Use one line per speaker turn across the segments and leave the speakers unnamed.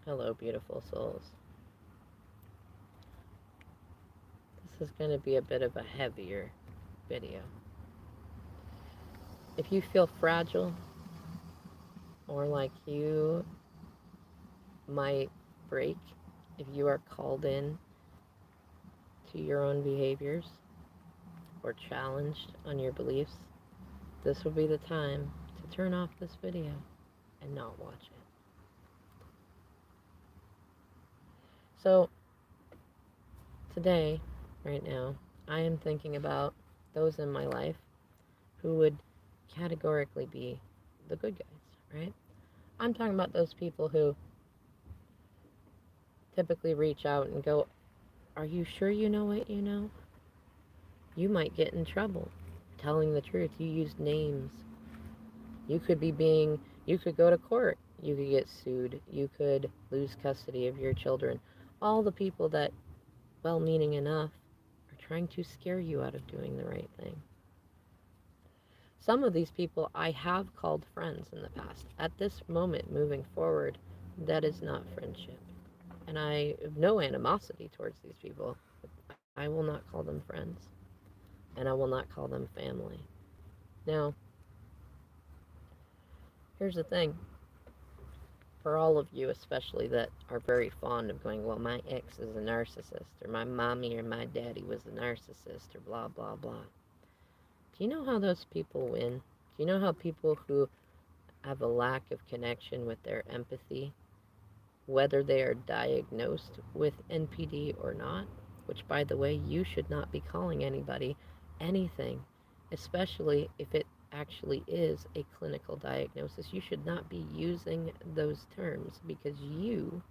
Hello, beautiful souls. This is going to be a bit of a heavier video. If you feel fragile or like you might break, if you are called in to your own behaviors or challenged on your beliefs, this will be the time to turn off this video and not watch it. So, today, right now, I am thinking about those in my life who would categorically be the good guys, right? I'm talking about those people who typically reach out and go, "Are you sure you know what you know? You might get in trouble telling the truth. You used names. You could go to court. You could get sued. You could lose custody of your children." All the people that, well meaning enough, are trying to scare you out of doing the right thing. Some of these people I have called friends in the past. At this moment, moving forward, that is not friendship. And I have no animosity towards these people. I will not call them friends, and I will not call them family. Now, here's the thing for all of you, especially that are very fond of going, well, my ex is a narcissist, or my mommy or my daddy was a narcissist, or blah, blah, blah. Do you know how those people win? Do you know how people who have a lack of connection with their empathy, whether they are diagnosed with NPD or not, which, by the way, you should not be calling anybody anything, especially if it actually is a clinical diagnosis. You should not be using those terms because you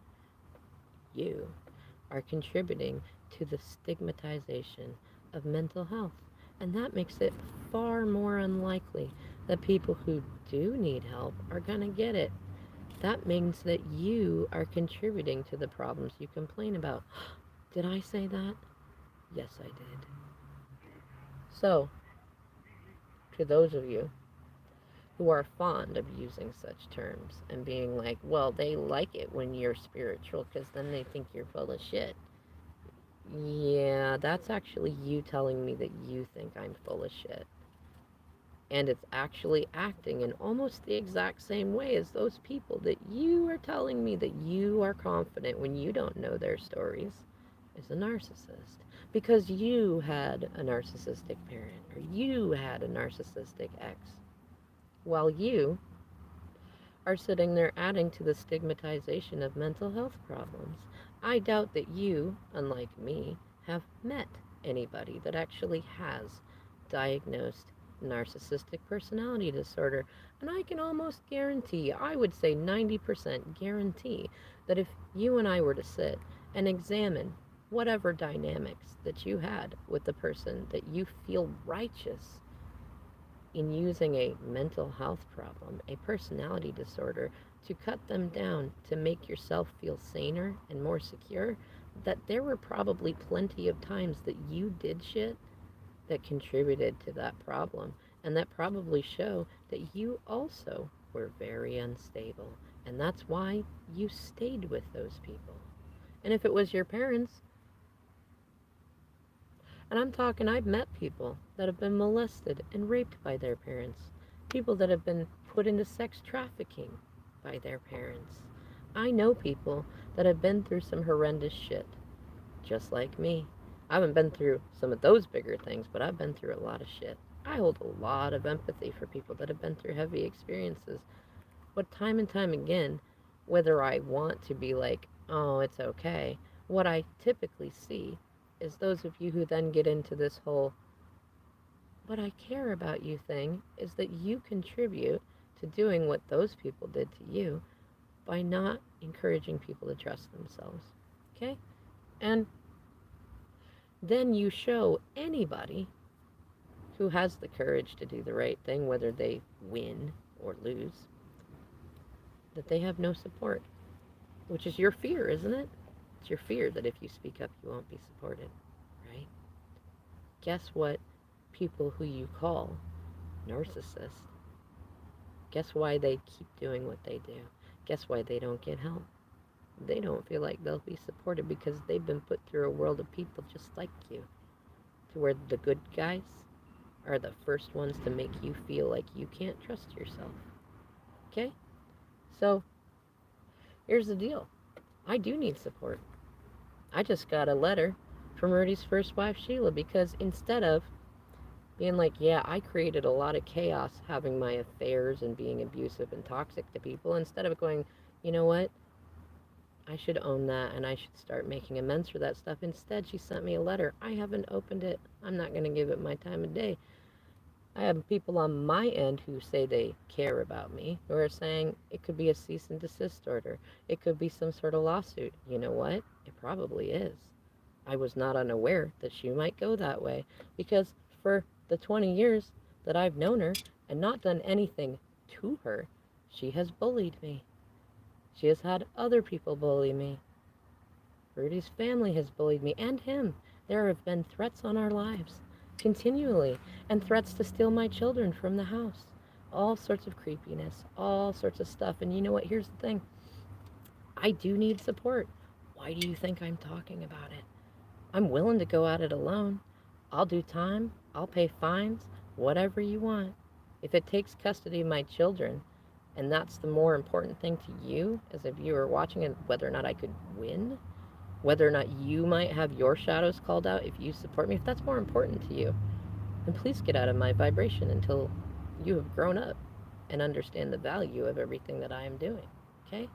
are contributing to the stigmatization of mental health. And that makes it far more unlikely that people who do need help are going to get it. That means that you are contributing to the problems you complain about. Did I say that? Yes, I did. So, to those of you who are fond of using such terms and being like, well, they like it when you're spiritual because then they think you're full of shit. Yeah, that's actually you telling me that you think I'm full of shit. And it's actually acting in almost the exact same way as those people that you are telling me that you are confident when you don't know their stories is a narcissist. Because you had a narcissistic parent or you had a narcissistic ex. While you are sitting there adding to the stigmatization of mental health problems. I doubt that you, unlike me, have met anybody that actually has diagnosed narcissistic personality disorder. And I can almost guarantee, I would say 90% guarantee, that if you and I were to sit and examine whatever dynamics that you had with the person that you feel righteous in using a mental health problem, a personality disorder, to cut them down to make yourself feel saner and more secure, that there were probably plenty of times that you did shit that contributed to that problem, and that probably show that you also were very unstable. And that's why you stayed with those people. And if it was your parents, and I'm talking, I've met people that have been molested and raped by their parents, people that have been put into sex trafficking by their parents. I know people that have been through some horrendous shit, just like me. I haven't been through some of those bigger things, but I've been through a lot of shit. I hold a lot of empathy for people that have been through heavy experiences. But time and time again, whether I want to be like, oh, it's okay, what I typically see is those of you who then get into this whole, but I care about you thing, is that you contribute to doing what those people did to you by not encouraging people to trust themselves. Okay? And then you show anybody who has the courage to do the right thing, whether they win or lose, that they have no support, which is your fear, isn't it? It's your fear that if you speak up, you won't be supported, right? Guess what? People who you call narcissists, guess why they keep doing what they do? Guess why they don't get help? They don't feel like they'll be supported because they've been put through a world of people just like you, to where the good guys are the first ones to make you feel like you can't trust yourself. Okay? So here's the deal, I do need support. I just got a letter from Rudy's first wife, Sheila, because instead of being like, yeah, I created a lot of chaos having my affairs and being abusive and toxic to people, instead of going, you know what, I should own that and I should start making amends for that stuff. Instead, she sent me a letter. I haven't opened it. I'm not going to give it my time of day. I have people on my end who say they care about me, who are saying it could be a cease and desist order. It could be some sort of lawsuit. You know what? It probably is. I was not unaware that she might go that way because for the 20 years that I've known her and not done anything to her, she has bullied me. She has had other people bully me. Rudy's family has bullied me and him. There have been threats on our lives continually, and threats to steal my children from the house. All sorts of creepiness, all sorts of stuff. And you know what? Here's the thing, I do need support. Why do you think I'm talking about it? I'm willing to go at it alone. I'll do time, I'll pay fines, whatever you want. If it takes custody of my children, and that's the more important thing to you as a viewer watching, and whether or not I could win, whether or not you might have your shadows called out if you support me, if that's more important to you, then please get out of my vibration until you have grown up and understand the value of everything that I am doing. Okay?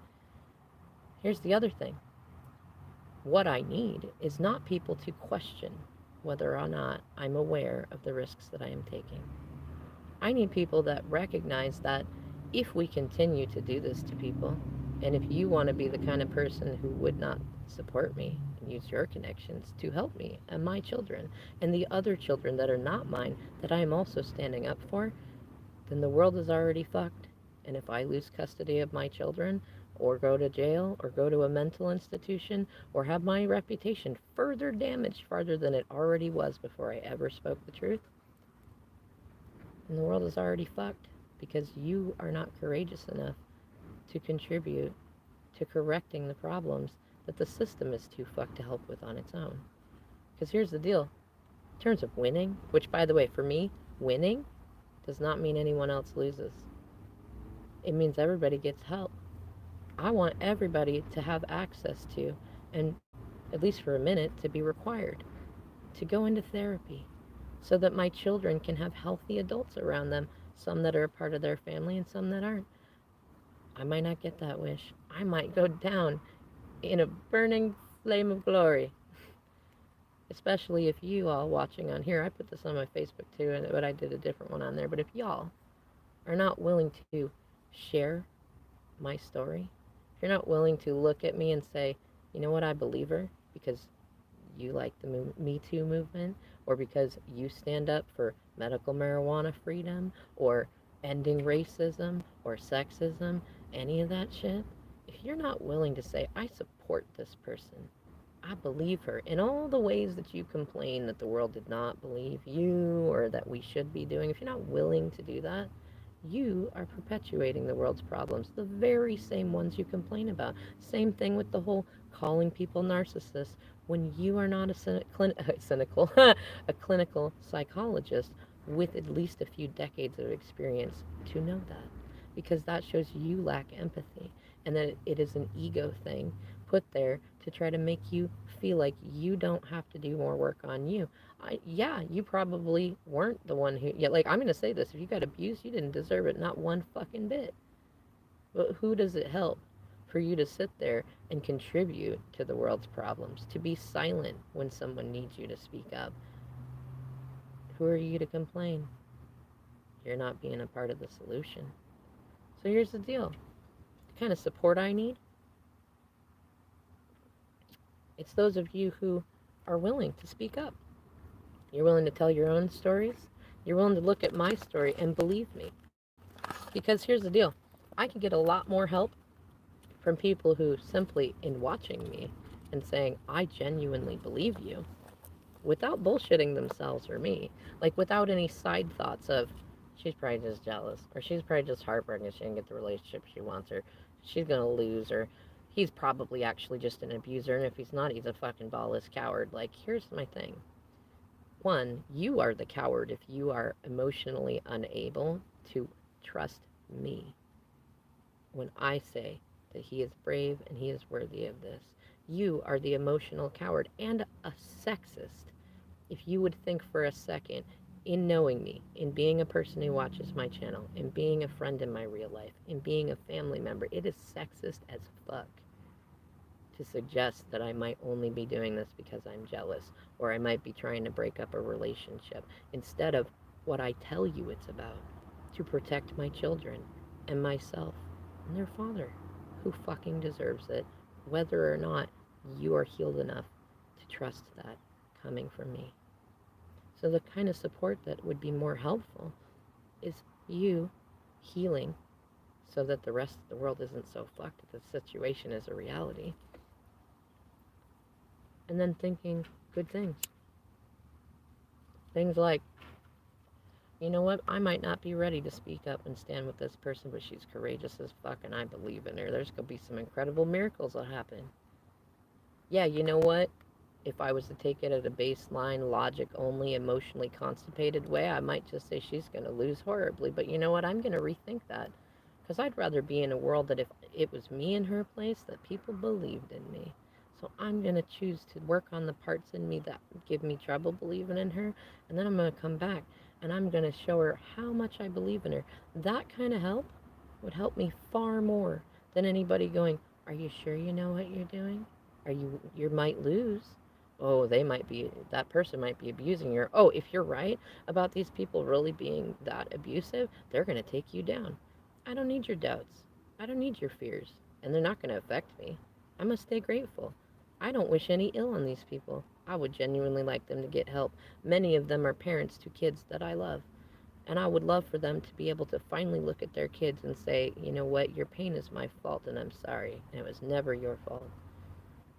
Here's the other thing, what I need is not people to question whether or not I'm aware of the risks that I am taking. I need people that recognize that if we continue to do this to people, and if you want to be the kind of person who would not support me and use your connections to help me and my children and the other children that are not mine that I am also standing up for, then the world is already fucked. And if I lose custody of my children, or go to jail, or go to a mental institution, or have my reputation further damaged farther than it already was before I ever spoke the truth, then the world is already fucked because you are not courageous enough to contribute to correcting the problems that the system is too fucked to help with on its own. Because here's the deal, in terms of winning, which by the way, for me, winning does not mean anyone else loses. It means everybody gets help. I want everybody to have access to, and at least for a minute, to be required to go into therapy so that my children can have healthy adults around them, some that are a part of their family and some that aren't. I might not get that wish. I might go down in a burning flame of glory. Especially if you all watching on here, I put this on my Facebook too, but I did a different one on there. But if y'all are not willing to share my story, if you're not willing to look at me and say, you know what, I believe her because you like the Me Too movement, or because you stand up for medical marijuana freedom, or ending racism, or sexism, any of that shit, if you're not willing to say, I support this person, I believe her in all the ways that you complain that the world did not believe you or that we should be doing, if you're not willing to do that, you are perpetuating the world's problems, the very same ones you complain about. Same thing with the whole calling people narcissists when you are not a cynical, a clinical psychologist with at least a few decades of experience to know that. Because that shows you lack empathy and that it is an ego thing put there to try to make you feel like you don't have to do more work on you. Yeah, you probably weren't the one who, yeah, like I'm going to say this, if you got abused, you didn't deserve it, not one fucking bit. But who does it help for you to sit there and contribute to the world's problems, to be silent when someone needs you to speak up? Who are you to complain? You're not being a part of the solution. So here's the deal, the kind of support I need, it's those of you who are willing to speak up. You're willing to tell your own stories. You're willing to look at my story and believe me. Because here's the deal, I can get a lot more help from people who simply, in watching me and saying, I genuinely believe you, without bullshitting themselves or me, like without any side thoughts of, she's probably just jealous, or she's probably just heartbroken she didn't get the relationship she wants, or she's going to lose, or he's probably actually just an abuser, and if he's not, he's a fucking ballless coward. Like, here's my thing. One, you are the coward if you are emotionally unable to trust me when I say that he is brave and he is worthy of this. You are the emotional coward and a sexist if you would think for a second, in knowing me, in being a person who watches my channel, in being a friend in my real life, in being a family member, it is sexist as fuck to suggest that I might only be doing this because I'm jealous, or I might be trying to break up a relationship, instead of what I tell you it's about, to protect my children and myself and their father, who fucking deserves it, whether or not you are healed enough to trust that coming from me. So the kind of support that would be more helpful is you healing so that the rest of the world isn't so fucked that the situation is a reality. And then thinking good things. Things like, you know what, I might not be ready to speak up and stand with this person, but she's courageous as fuck and I believe in her. There's going to be some incredible miracles that happen. Yeah, you know what? If I was to take it at a baseline, logic only, emotionally constipated way, I might just say she's going to lose horribly. But you know what? I'm going to rethink that. Because I'd rather be in a world that if it was me in her place, that people believed in me. So I'm going to choose to work on the parts in me that give me trouble believing in her. And then I'm going to come back and I'm going to show her how much I believe in her. That kind of help would help me far more than anybody going, are you sure you know what you're doing? You might lose. Oh, that person might be abusing you. Oh, if you're right about these people really being that abusive, they're going to take you down. I don't need your doubts. I don't need your fears. And they're not going to affect me. I must stay grateful. I don't wish any ill on these people. I would genuinely like them to get help. Many of them are parents to kids that I love. And I would love for them to be able to finally look at their kids and say, you know what, your pain is my fault and I'm sorry. And it was never your fault.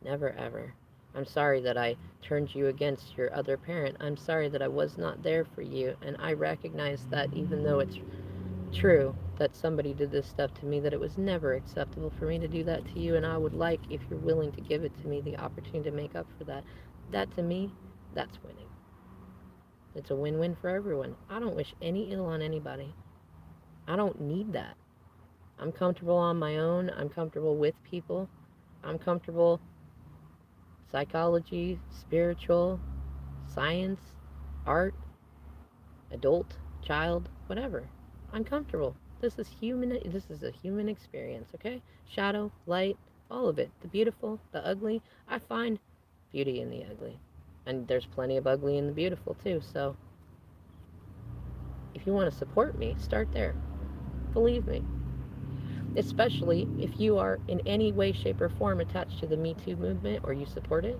Never ever. I'm sorry that I turned you against your other parent. I'm sorry that I was not there for you. And I recognize that even though it's true that somebody did this stuff to me, that it was never acceptable for me to do that to you. And I would like, if you're willing to give it to me, the opportunity to make up for that. That to me, that's winning. It's a win-win for everyone. I don't wish any ill on anybody. I don't need that. I'm comfortable on my own. I'm comfortable with people. I'm comfortable psychology, spiritual, science, art, adult, child, whatever. I'm comfortable. This is human. This is a human experience, okay? Shadow, light, all of it. The beautiful, the ugly. I find beauty in the ugly. And there's plenty of ugly in the beautiful too. So if you want to support me, start there. Believe me. Especially if you are in any way, shape, or form attached to the Me Too movement, or you support it,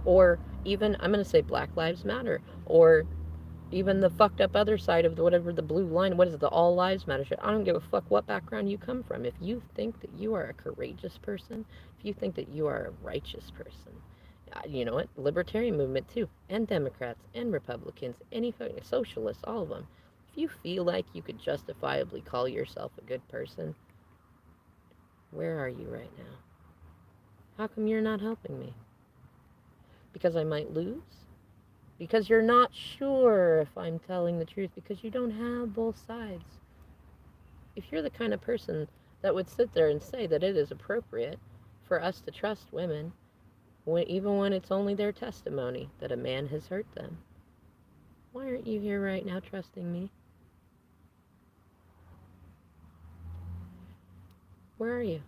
or even, I'm going to say Black Lives Matter, or even the fucked up other side of the whatever, the blue line, what is it, the all lives matter shit. I don't give a fuck what background you come from. If you think that you are a courageous person, if you think that you are a righteous person, you know what, libertarian movement too, and Democrats and Republicans, any fucking socialists, all of them, if you feel like you could justifiably call yourself a good person, where are you right now? How come you're not helping me? Because I might lose? Because you're not sure if I'm telling the truth, because you don't have both sides. If you're the kind of person that would sit there and say that it is appropriate for us to trust women, even when it's only their testimony that a man has hurt them, why aren't you here right now trusting me? Where are you?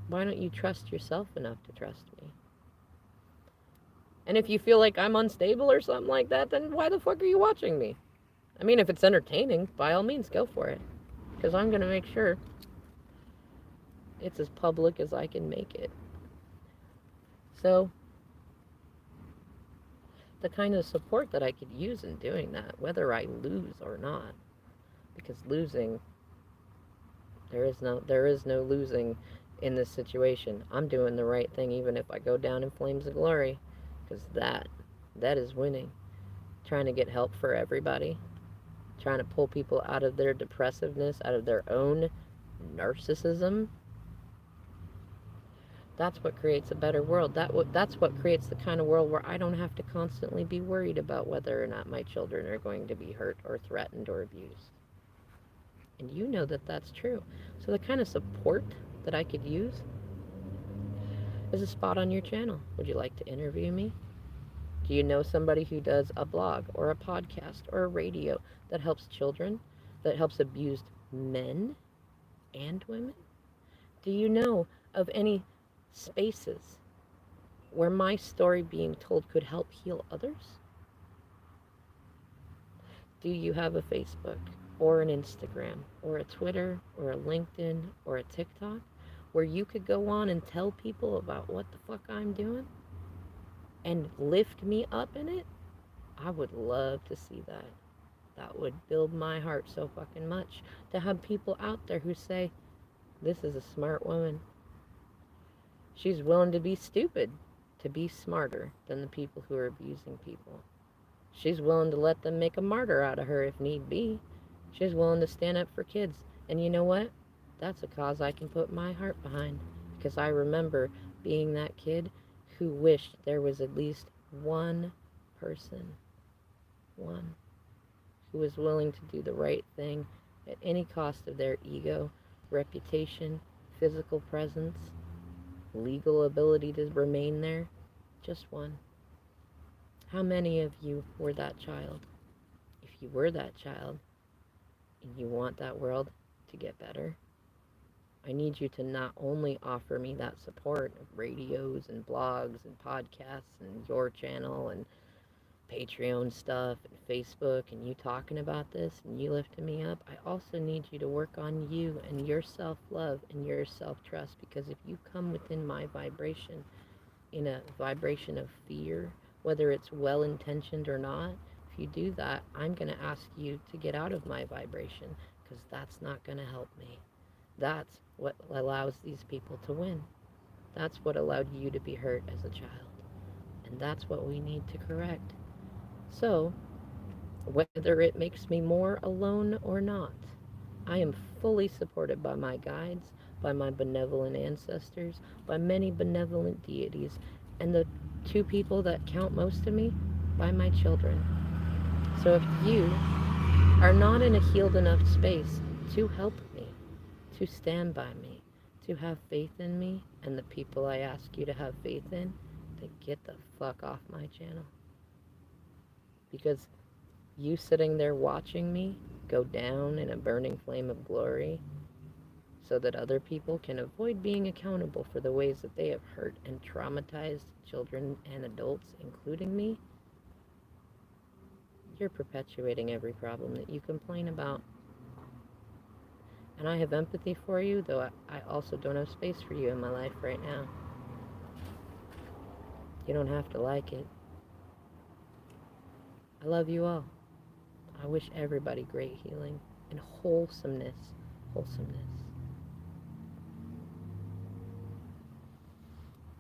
Why don't you trust yourself enough to trust me? And if you feel like I'm unstable or something like that, then why the fuck are you watching me? I mean, if it's entertaining, by all means, go for it. Because I'm going to make sure it's as public as I can make it. So, the kind of support that I could use in doing that, whether I lose or not, because losing, there is no losing in this situation. I'm doing the right thing even if I go down in flames of glory, because that is winning. Trying to get help for everybody, trying to pull people out of their depressiveness, out of their own narcissism. That's what creates a better world. That's what creates the kind of world where I don't have to constantly be worried about whether or not my children are going to be hurt or threatened or abused. And you know that that's true. So the kind of support that I could use is a spot on your channel. Would you like to interview me? Do you know somebody who does a blog or a podcast or a radio that helps children, that helps abused men and women? Do you know of any spaces where my story being told could help heal others? Do you have a Facebook or an Instagram or a Twitter or a LinkedIn or a TikTok where you could go on and tell people about what the fuck I'm doing and lift me up in it? I would love to see that. That would build my heart so fucking much to have people out there who say, this is a smart woman. She's willing to be stupid to be smarter than the people who are abusing people. She's willing to let them make a martyr out of her if need be. She's willing to stand up for kids. And you know what? That's a cause I can put my heart behind, because I remember being that kid who wished there was at least one person, one, who was willing to do the right thing at any cost of their ego, reputation, physical presence, legal ability to remain there. Just one. How many of you were that child? If you were that child and you want that world to get better, I need you to not only offer me that support of radios and blogs and podcasts and your channel and Patreon stuff and Facebook and you talking about this and you lifting me up, I also need you to work on you and your self-love and your self-trust, because if you come within my vibration in a vibration of fear, whether it's well-intentioned or not, if you do that, I'm going to ask you to get out of my vibration, because that's not going to help me. That's what allows these people to win. That's what allowed you to be hurt as a child. And that's what we need to correct. So, whether it makes me more alone or not, I am fully supported by my guides, by my benevolent ancestors, by many benevolent deities, and the two people that count most to me, by my children. So if you are not in a healed enough space to help me, to stand by me, to have faith in me and the people I ask you to have faith in, then get the fuck off my channel. Because you sitting there watching me go down in a burning flame of glory so that other people can avoid being accountable for the ways that they have hurt and traumatized children and adults, including me, you're perpetuating every problem that you complain about. And I have empathy for you, though I also don't have space for you in my life right now. You don't have to like it. I love you all. I wish everybody great healing and wholesomeness. Wholesomeness.